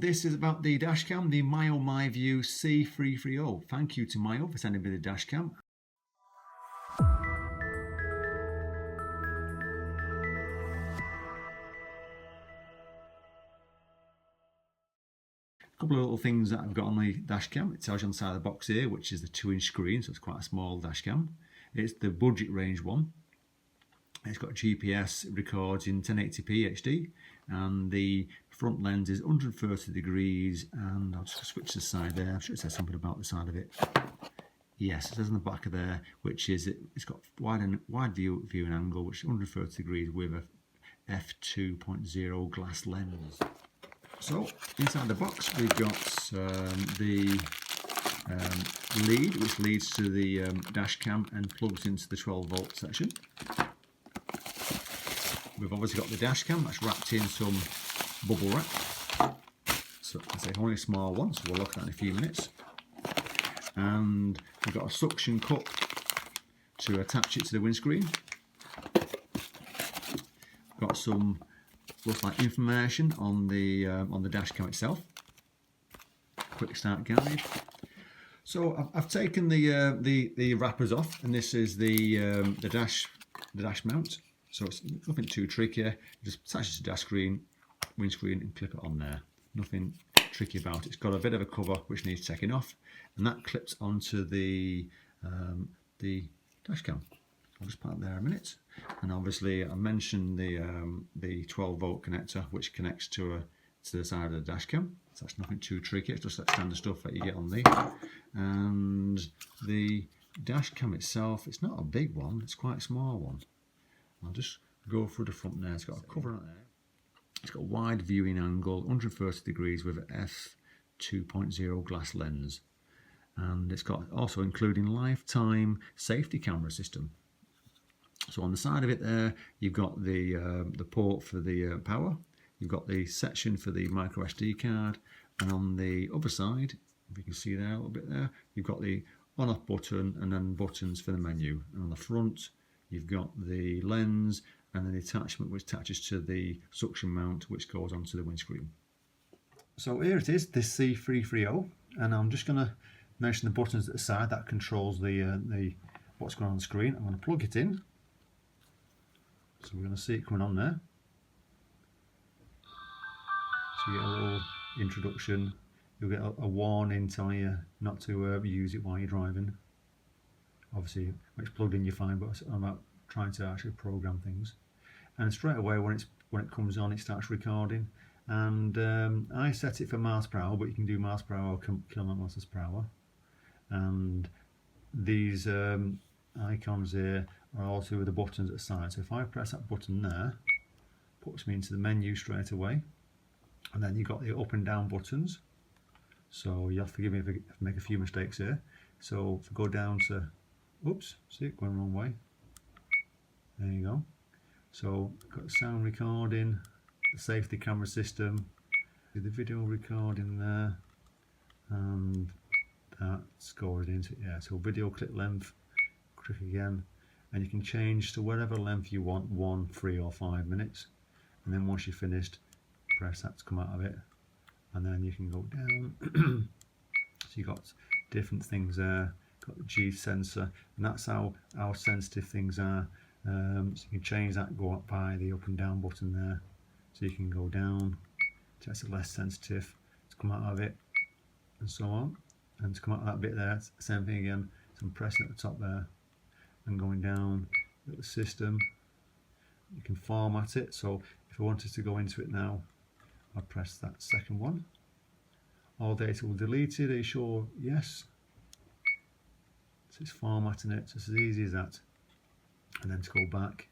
this is about the dashcam, the Mio MiVue C330. Thank you to Mio for sending me the dashcam. A couple of little things that I've got on the dashcam. It tells you on the side of the box here, which is the 2-inch screen, so it's quite a small dashcam. It's the budget range one. It's got GPS, records in 1080p HD, and the front lens is 130 degrees, and I'll just switch to the side there. I'm sure it says something about the side of it. Yes, it says on the back of there, which is it's got wide viewing angle, which is 130 degrees with a f2.0 glass lens. So inside the box we've got the lead, which leads to the dash cam and plugs into the 12-volt section. We've obviously got the dash cam that's wrapped in some bubble wrap. So it's only a small one, so we'll look at that in a few minutes. And we've got a suction cup to attach it to the windscreen. Got some looks like information on the dash cam itself. Quick start guide. So I've taken the wrappers off, and this is the dash mount. So it's nothing too tricky. Just attach it to the dash screen, windscreen, and clip it on there. Nothing tricky about it. It's got a bit of a cover which needs taking off, and that clips onto the dash cam. I'll just park there a minute. And obviously I mentioned the 12-volt connector, which connects to the side of the dash cam. So that's nothing too tricky. It's just that standard stuff that you get on and the dash cam itself. It's not a big one. It's quite a small one. I'll just go through the front there. It's got a cover on there. It's got a wide viewing angle, 130 degrees with an f2.0 glass lens, and it's got also including lifetime safety camera system. So on the side of it there, you've got the port for the power. You've got the section for the micro SD card, and on the other side, if you can see there a little bit there, you've got the on-off button and then buttons for the menu. And on the front, you've got the lens and then the attachment which attaches to the suction mount, which goes onto the windscreen. So here it is, this C330, and I'm just going to mention the buttons at the side that controls the what's going on the screen. I'm going to plug it in. So we're going to see it coming on there. So you get a little introduction. You'll get a warning telling you not to use it while you're driving. Obviously, when it's plugged in, you're fine, but I'm about trying to actually program things. And straight away, when it comes on, it starts recording. And I set it for miles per hour, but you can do miles per hour or kilometers per hour. And these icons here are also with the buttons at the side. So if I press that button there, it puts me into the menu straight away. And then you've got the up and down buttons. So you have to forgive me if I make a few mistakes here. So if I go down to, oops, see it going the wrong way. There you go. So got sound recording, the safety camera system, the video recording there, and that's scored into it. Yeah, so video clip length, click again, and you can change to whatever length you want, 1, 3 or 5 minutes. And then once you're finished, press that to come out of it, and then you can go down. So you've got different things there. Got the G sensor, and that's how sensitive things are. So you can change that, go up by the up and down button there. So you can go down to it's less sensitive to come out of it, and so on. And to come out of that bit there, same thing again. So I'm pressing at the top there and going down at the system. You can format it. So if I wanted to go into it now, I'll press that second one. All data will be deleted. Are you sure? Yes. So it's formatting it. So it's as easy as that. And then to go back,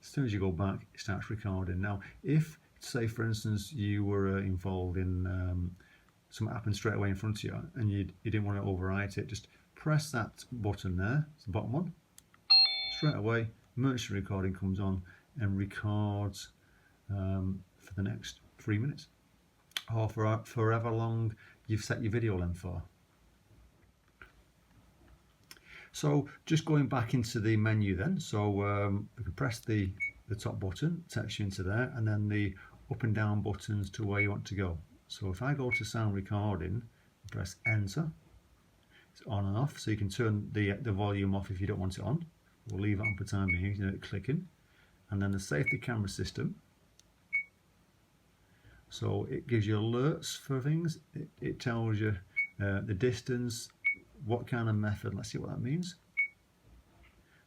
as soon as you go back, it starts recording. Now, if, say for instance, you were involved in something happened straight away in front of you and you didn't want to overwrite it, just press that button there, it's the bottom one. Straight away, emergency recording comes on and records for the next 3 minutes or for however long you've set your video length for. So just going back into the menu then, so we can press the top button, takes you into there, and then the up and down buttons to where you want to go. So if I go to sound recording, press enter, it's on and off, so you can turn the volume off if you don't want it on. We'll leave it on for the time being, you know, clicking. And then the safety camera system. So it gives you alerts for things. It tells you the distance, what kind of method. Let's see what that means.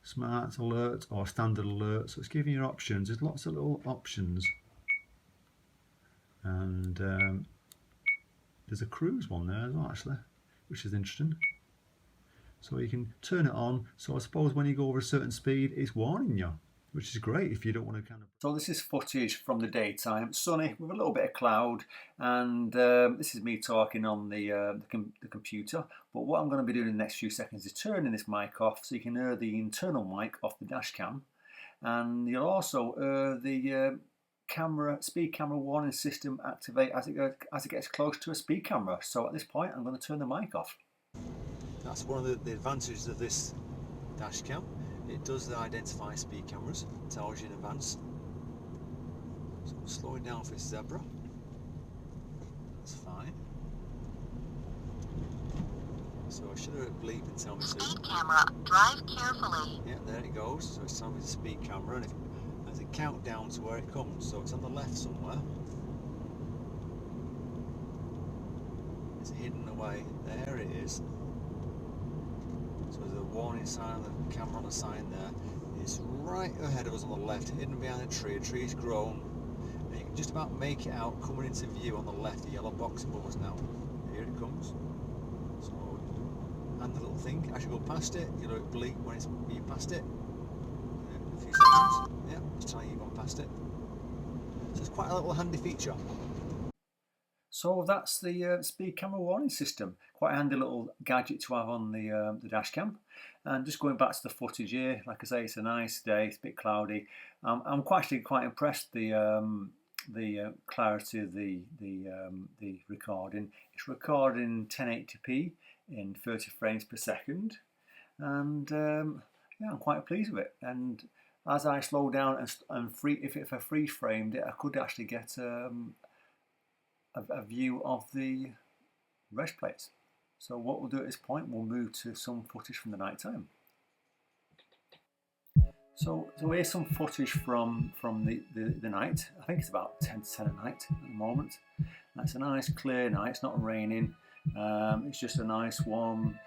Smart alert or standard alert. So it's giving you options. There's lots of little options. And there's a cruise one there as well, actually, which is interesting. So you can turn it on. So I suppose when you go over a certain speed, it's warning you, which is great if you don't want to kind of... So this is footage from the daytime, sunny with a little bit of cloud, and this is me talking on the computer. But what I'm going to be doing in the next few seconds is turning this mic off so you can hear the internal mic off the dash cam, and you'll also hear the speed camera warning system activate as it gets close to a speed camera. So at this point I'm going to turn the mic off. That's one of the advantages of this dash cam. It does identify speed cameras, it tells you in advance. So I'm slowing down for this zebra. That's fine. So I should have bleep and tell me soon. Speed camera, drive carefully. Yeah, there it goes. So it's telling me the speed camera, and as a countdown to where it comes. So it's on the left somewhere. It's hidden away. There it is. So there's a warning sign on the camera on the sign there. It's right ahead of us on the left, hidden behind a tree. A tree's grown. And you can just about make it out coming into view on the left, the yellow box above us now. Here it comes. So, and the little thing, as you go past it, you'll it bleep when you're past it. In a few seconds. Yeah, it's telling you you've gone past it. So it's quite a little handy feature. So that's the speed camera warning system. Quite a handy little gadget to have on the dash cam. And just going back to the footage here, like I say, it's a nice day. It's a bit cloudy. I'm actually quite impressed the clarity of the recording. It's recording 1080p in 30 frames per second, and yeah, I'm quite pleased with it. And as I slow down and if I freeze framed it, I could actually get a view of the rest plates. So what we'll do at this point, we'll move to some footage from the night time. So here's some footage from the night. I think it's about 10 to 10 at night at the moment. That's a nice clear night, it's not raining. It's just a nice warm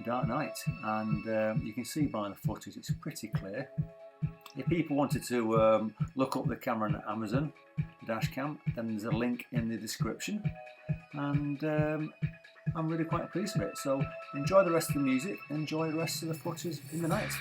dark night, and you can see by the footage it's pretty clear. If people wanted to look up the camera on Amazon, the dash cam, then there's a link in the description, and I'm really quite pleased with it. So enjoy the rest of the music, enjoy the rest of the footage in the night.